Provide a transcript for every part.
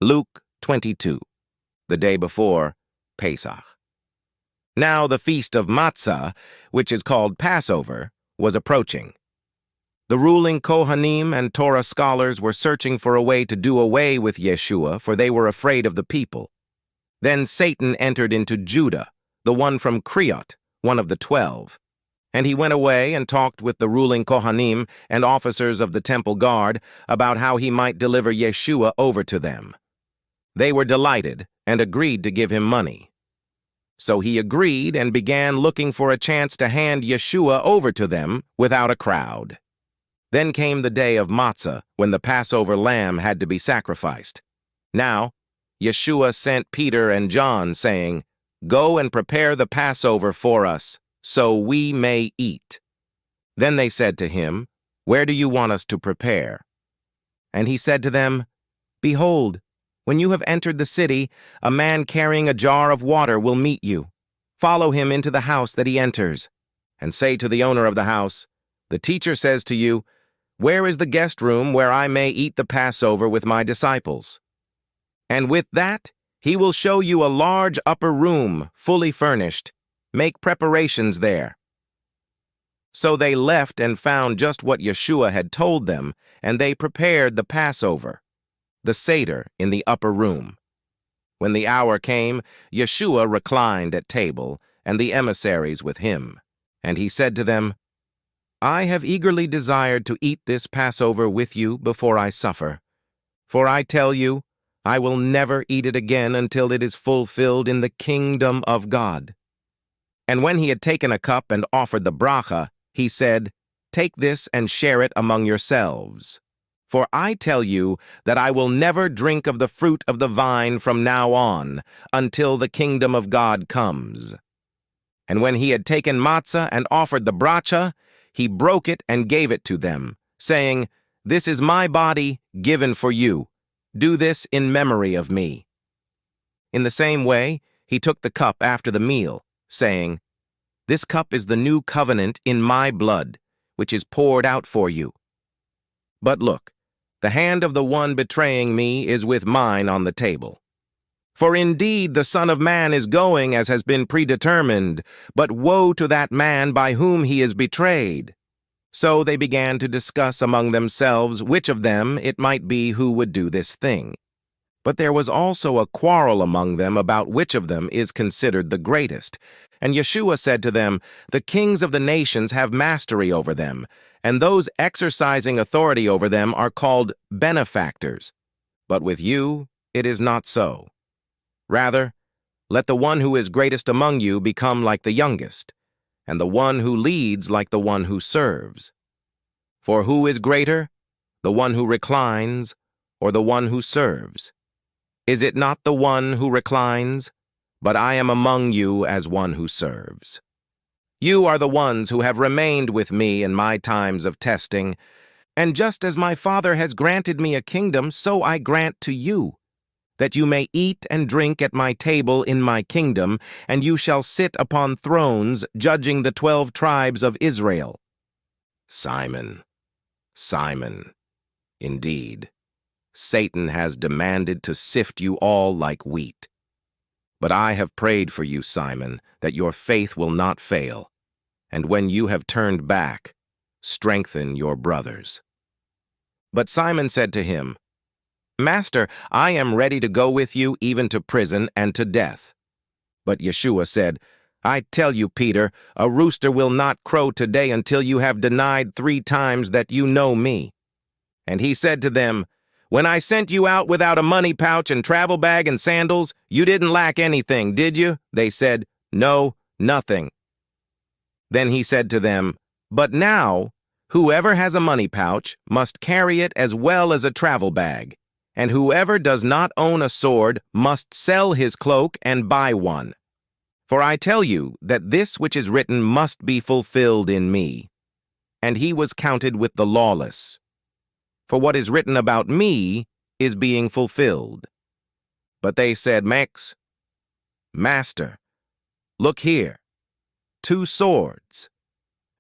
Luke 22, the day before Pesach. Now the feast of Matzah, which is called Passover, was approaching. The ruling Kohanim and Torah scholars were searching for a way to do away with Yeshua, for they were afraid of the people. Then Satan entered into Judah, the one from Kriot, one of the 12. And he went away and talked with the ruling Kohanim and officers of the temple guard about how he might deliver Yeshua over to them. They were delighted and agreed to give him money. So he agreed and began looking for a chance to hand Yeshua over to them without a crowd. Then came the day of Matzah, when the Passover lamb had to be sacrificed. Now, Yeshua sent Peter and John, saying, "Go and prepare the Passover for us, so we may eat." Then they said to him, "Where do you want us to prepare?" And he said to them, "Behold, when you have entered the city, a man carrying a jar of water will meet you. Follow him into the house that he enters, and say to the owner of the house, 'The teacher says to you, where is the guest room where I may eat the Passover with my disciples?' And with that, he will show you a large upper room, fully furnished. Make preparations there." So they left and found just what Yeshua had told them, and they prepared the Passover, the Seder, in the upper room. When the hour came, Yeshua reclined at table, and the emissaries with him. And he said to them, "I have eagerly desired to eat this Passover with you before I suffer. For I tell you, I will never eat it again until it is fulfilled in the kingdom of God." And when he had taken a cup and offered the bracha, he said, "Take this and share it among yourselves. For I tell you that I will never drink of the fruit of the vine from now on, until the kingdom of God comes." And when he had taken matzah and offered the bracha, he broke it and gave it to them, saying, "This is my body given for you. Do this in memory of me." In the same way, he took the cup after the meal, saying, "This cup is the new covenant in my blood, which is poured out for you. But look, the hand of the one betraying me is with mine on the table. For indeed the Son of Man is going as has been predetermined, but woe to that man by whom he is betrayed." So they began to discuss among themselves which of them it might be who would do this thing. But there was also a quarrel among them about which of them is considered the greatest. And Yeshua said to them, "The kings of the nations have mastery over them, and those exercising authority over them are called benefactors. But with you it is not so. Rather, let the one who is greatest among you become like the youngest, and the one who leads like the one who serves. For who is greater, the one who reclines, or the one who serves? Is it not the one who reclines? But I am among you as one who serves. You are the ones who have remained with me in my times of testing, and just as my Father has granted me a kingdom, so I grant to you, that you may eat and drink at my table in my kingdom, and you shall sit upon thrones judging the 12 tribes of Israel. Simon, Simon, indeed, Satan has demanded to sift you all like wheat. But I have prayed for you, Simon, that your faith will not fail, and when you have turned back, strengthen your brothers." But Simon said to him, "Master, I am ready to go with you even to prison and to death." But Yeshua said, "I tell you, Peter, a rooster will not crow today until you have denied 3 times that you know me." And he said to them, "When I sent you out without a money pouch and travel bag and sandals, you didn't lack anything, did you?" They said, "No, nothing." Then he said to them, "But now, whoever has a money pouch must carry it as well as a travel bag, and whoever does not own a sword must sell his cloak and buy one. For I tell you that this which is written must be fulfilled in me." And he was counted with the lawless. For what is written about me is being fulfilled. But they said, "Master, look here, 2 swords."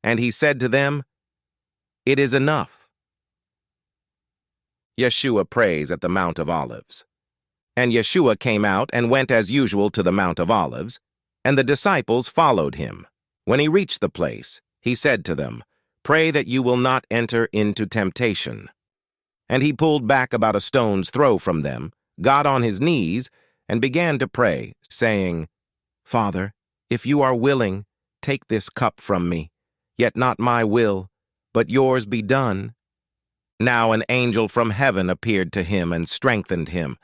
And he said to them, "It is enough." Yeshua prays at the Mount of Olives. And Yeshua came out and went as usual to the Mount of Olives, and the disciples followed him. When he reached the place, he said to them, "Pray that you will not enter into temptation." And he pulled back about a stone's throw from them, got on his knees, and began to pray, saying, "Father, if you are willing, take this cup from me, yet not my will, but yours be done." Now an angel from heaven appeared to him and strengthened him.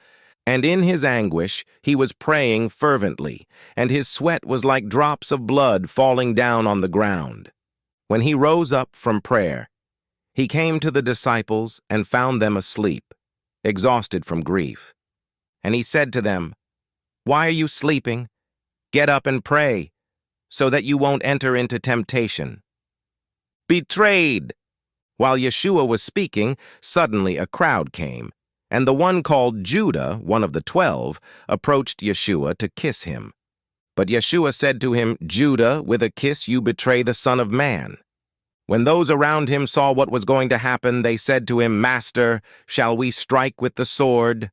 And in his anguish he was praying fervently, and his sweat was like drops of blood falling down on the ground. When he rose up from prayer, he came to the disciples and found them asleep, exhausted from grief. And he said to them, "Why are you sleeping? Get up and pray, so that you won't enter into temptation." Betrayed! While Yeshua was speaking, suddenly a crowd came, and the one called Judah, one of the 12, approached Yeshua to kiss him. But Yeshua said to him, "Judah, with a kiss you betray the Son of Man." When those around him saw what was going to happen, they said to him, "Master, shall we strike with the sword?"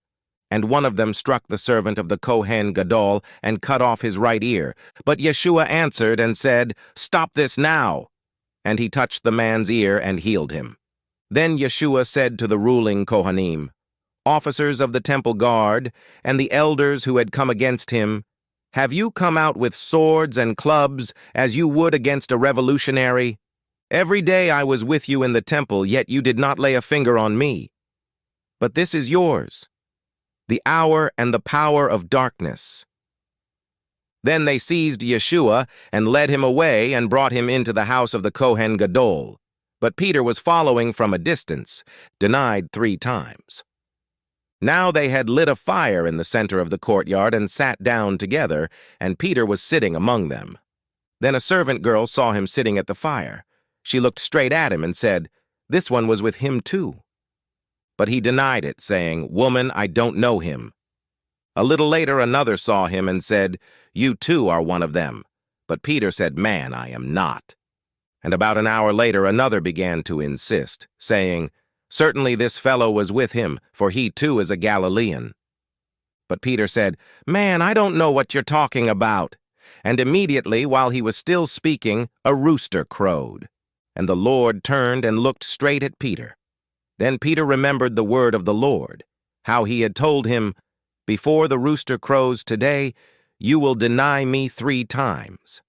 And one of them struck the servant of the Kohen Gadol and cut off his right ear. But Yeshua answered and said, "Stop this now." And he touched the man's ear and healed him. Then Yeshua said to the ruling Kohanim, officers of the temple guard, and the elders who had come against him, "Have you come out with swords and clubs as you would against a revolutionary? Every day I was with you in the temple, yet you did not lay a finger on me. But this is yours, the hour and the power of darkness." Then they seized Yeshua and led him away and brought him into the house of the Kohen Gadol. But Peter was following from a distance, denied 3 times. Now they had lit a fire in the center of the courtyard and sat down together, and Peter was sitting among them. Then a servant girl saw him sitting at the fire. She looked straight at him and said, "This one was with him too." But he denied it, saying, "Woman, I don't know him." A little later another saw him and said, "You too are one of them." But Peter said, "Man, I am not." And about an hour later another began to insist, saying, "Certainly this fellow was with him, for he too is a Galilean." But Peter said, "Man, I don't know what you're talking about." And immediately, while he was still speaking, a rooster crowed. And the Lord turned and looked straight at Peter. Then Peter remembered the word of the Lord, how he had told him, "Before the rooster crows today, you will deny me 3 times."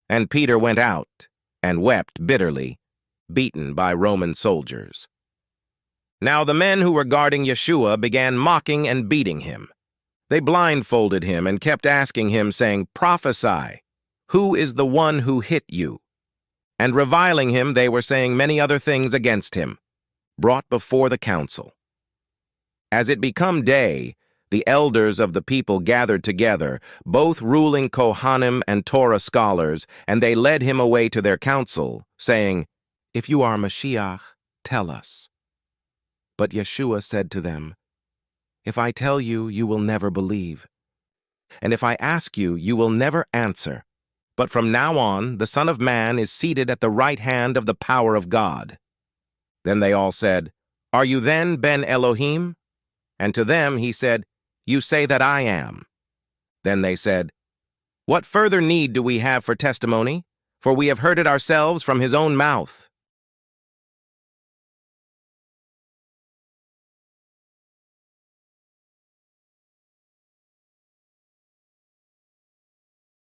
And Peter went out and wept bitterly, beaten by Roman soldiers. Now the men who were guarding Yeshua began mocking and beating him. They blindfolded him and kept asking him, saying, "Prophesy, who is the one who hit you?" And reviling him, they were saying many other things against him, brought before the council. As it became day, the elders of the people gathered together, both ruling Kohanim and Torah scholars, and they led him away to their council, saying, "If you are Mashiach, tell us." But Yeshua said to them, "If I tell you, you will never believe. And if I ask you, you will never answer. But from now on, the Son of Man is seated at the right hand of the power of God." Then they all said, "Are you then Ben Elohim?" And to them he said, "You say that I am." Then they said, "What further need do we have for testimony? For we have heard it ourselves from his own mouth."